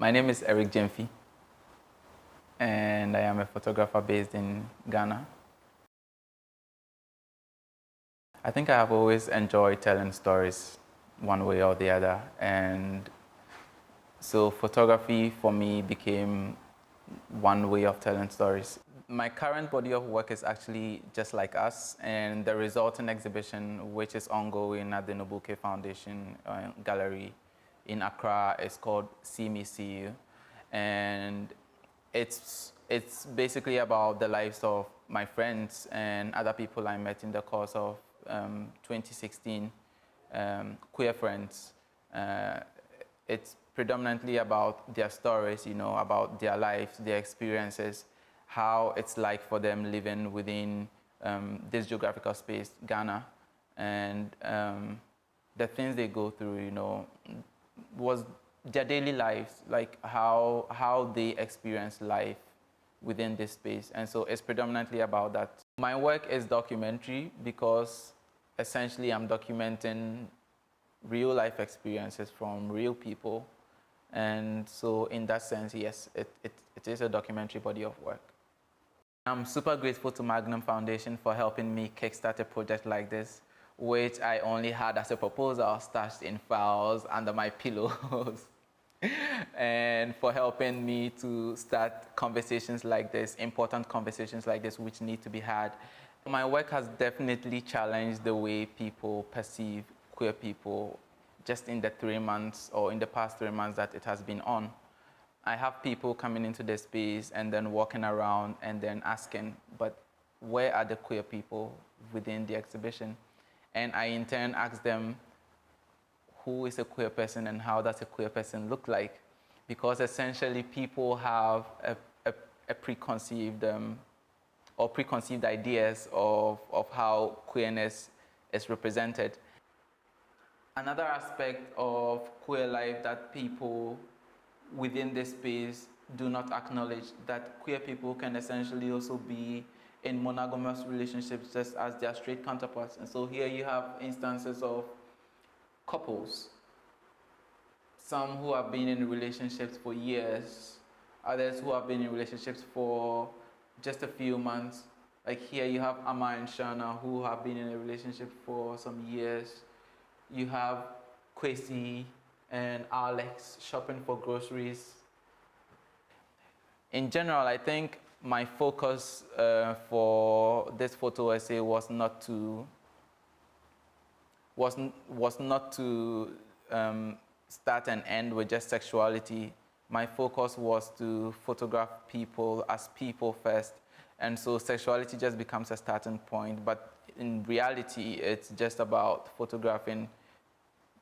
My name is Eric Gyamfi, and I am a photographer based in Ghana. I think I have always enjoyed telling stories one way or the other, and so photography for me became one way of telling stories. My current body of work is actually Just Like Us, and the resulting exhibition, which is ongoing at the Gay Foundation gallery in Accra, is called See Me, See You. And it's basically about the lives of my friends and other people I met in the course of 2016, queer friends. It's predominantly about their stories, about their lives, their experiences, how it's like for them living within this geographical space, Ghana, and the things they go through, was their daily lives, like how they experience life within this space. And so it's predominantly about that. My work is documentary because essentially I'm documenting real life experiences from real people. And so in that sense, yes, it is a documentary body of work. I'm super grateful to Magnum Foundation for helping me kickstart a project like this, which I only had as a proposal stashed in files under my pillows. And for helping me to start conversations like this, important conversations like this, which need to be had. My work has definitely challenged the way people perceive queer people just in the 3 months or in the past 3 months that it has been on. I have people coming into the space and then walking around and then asking, but where are the queer people within the exhibition? And I in turn ask them, who is a queer person and how does a queer person look like? Because essentially people have a preconceived or preconceived ideas of how queerness is represented. Another aspect of queer life that people within this space do not acknowledge, that queer people can essentially also be in monogamous relationships just as their straight counterparts. And so here you have instances of couples, some who have been in relationships for years, others who have been in relationships for just a few months. Like here you have Amma and Shana who have been in a relationship for some years. You have Kwesi and Alex shopping for groceries. In general, I think my focus for this photo essay was not to start and end with just sexuality. My focus was to photograph people as people first, and so sexuality just becomes a starting point. But in reality, it's just about photographing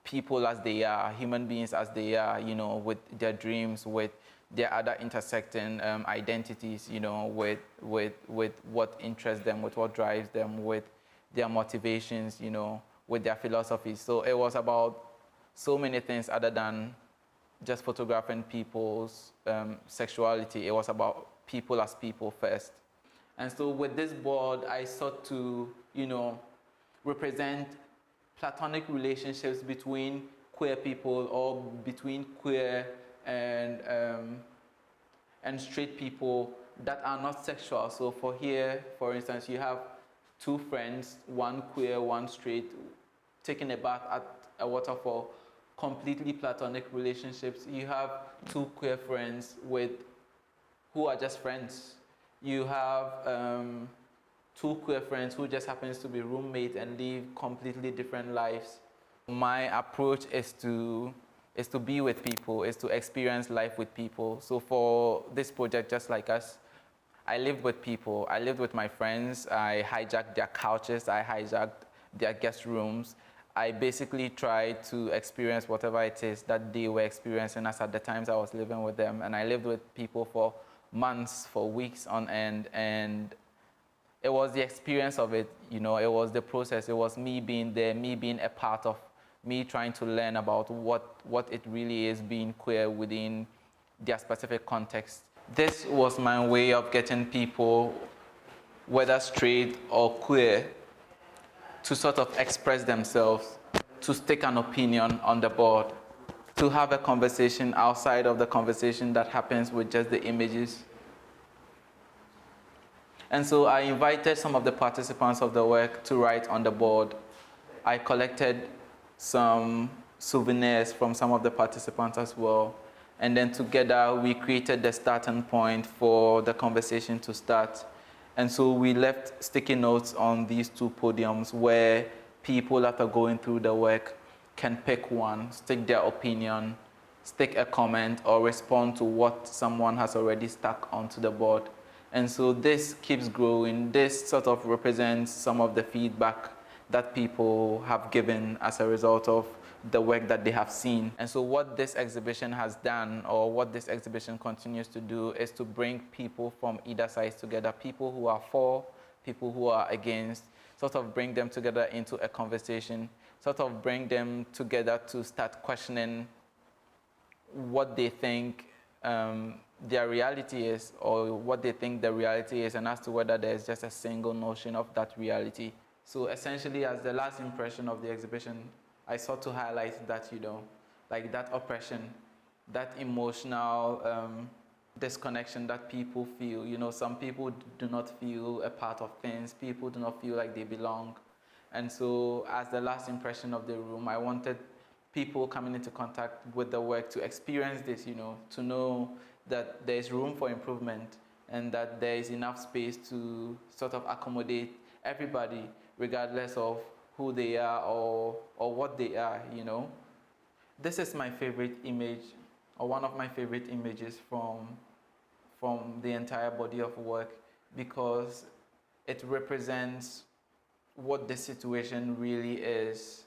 people as they are, human beings as they are, with their dreams, with their other intersecting identities, with what interests them, with what drives them, with their motivations, with their philosophies. So it was about so many things other than just photographing people's sexuality. It was about people as people first. And so with this board, I sought to, represent platonic relationships between queer people or between queer and straight people that are not sexual. So for here, for instance, you have two friends, one queer, one straight, taking a bath at a waterfall, completely platonic relationships. You have two queer friends who are just friends. You have two queer friends who just happens to be roommates and live completely different lives. My approach is to be with people, is to experience life with people. So for this project, Just Like Us, I lived with people. I lived with my friends. I hijacked their couches. I hijacked their guest rooms. I basically tried to experience whatever it is that they were experiencing as at the times I was living with them. And I lived with people for months, for weeks on end. And it was the experience of it, it was the process. It was me being there, me being a part of, me trying to learn about what it really is being queer within their specific context. This was my way of getting people, whether straight or queer, to sort of express themselves, to stake an opinion on the board. to have a conversation outside of the conversation that happens with just the images. And so I invited some of the participants of the work to write on the board. I collected some souvenirs from some of the participants as well. And then together we created the starting point for the conversation to start. And so we left sticky notes on these two podiums where people, after going through the work, can pick one, stick their opinion, stick a comment, or respond to what someone has already stuck onto the board. And so this keeps growing. This sort of represents some of the feedback that people have given as a result of the work that they have seen. And so what this exhibition has done, or what this exhibition continues to do, is to bring people from either side together, people who are for, people who are against, sort of bring them together into a conversation, sort of bring them together to start questioning what they think their reality is, or what they think the reality is, and as to whether there's just a single notion of that reality. So essentially, as the last impression of the exhibition, I sought to highlight that, like that oppression, that emotional disconnection that people feel. Some people do not feel a part of things. People do not feel like they belong. And so as the last impression of the room, I wanted people coming into contact with the work to experience this, to know that there is room for improvement and that there is enough space to sort of accommodate everybody, regardless of who they are or what they are. This is my favorite image, or one of my favorite images from the entire body of work, because it represents what the situation really is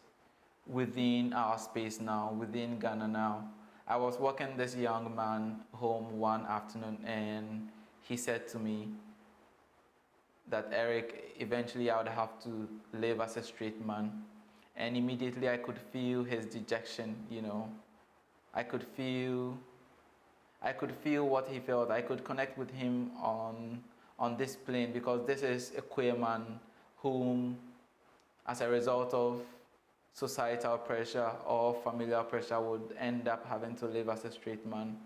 within our space now, within Ghana now. I was walking this young man home one afternoon, and he said to me that, Eric, eventually I would have to live as a straight man. And immediately I could feel his dejection, I could feel what he felt. I could connect with him on this plane, because this is a queer man whom, as a result of societal pressure or familial pressure, would end up having to live as a straight man.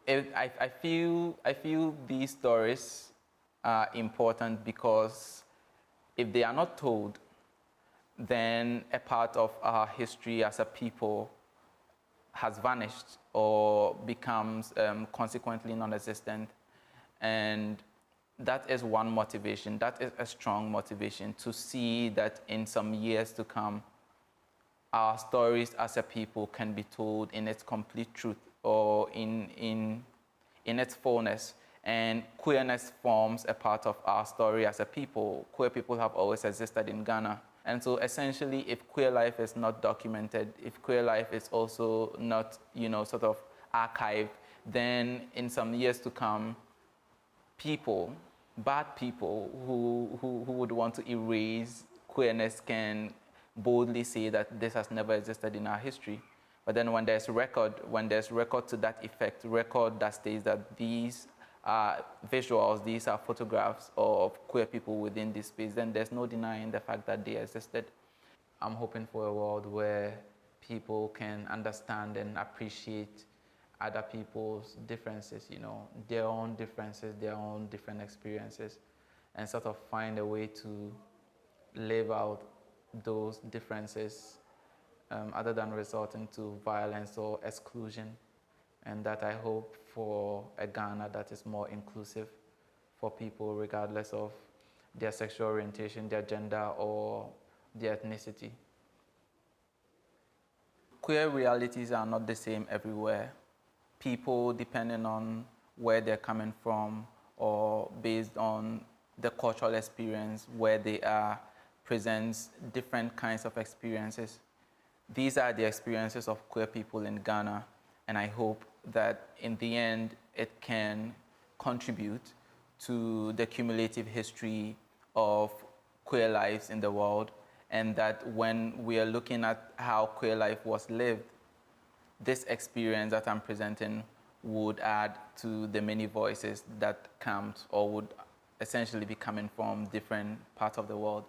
I feel these stories are important, because if they are not told, then a part of our history as a people has vanished or becomes consequently non-existent. And that is one motivation. That is a strong motivation, to see that in some years to come, our stories as a people can be told in its complete truth, or in its fullness. And queerness forms a part of our story as a people. Queer people have always existed in Ghana. And so essentially, if queer life is not documented, if queer life is also not, sort of archived, then in some years to come, bad people who would want to erase queerness can boldly say that this has never existed in our history. But then when there's record to that effect, record that states that these are visuals, these are photographs of queer people within this space, then there's no denying the fact that they existed. I'm hoping for a world where people can understand and appreciate other people's differences, their own differences, their own different experiences, and sort of find a way to live out those differences other than resorting to violence or exclusion. And that I hope for a Ghana that is more inclusive for people, regardless of their sexual orientation, their gender, or their ethnicity. Queer realities are not the same everywhere. People, depending on where they're coming from, or based on the cultural experience where they are, presents different kinds of experiences. These are the experiences of queer people in Ghana, and I hope that in the end it can contribute to the cumulative history of queer lives in the world, and that when we are looking at how queer life was lived, this experience that I'm presenting would add to the many voices that come or would essentially be coming from different parts of the world.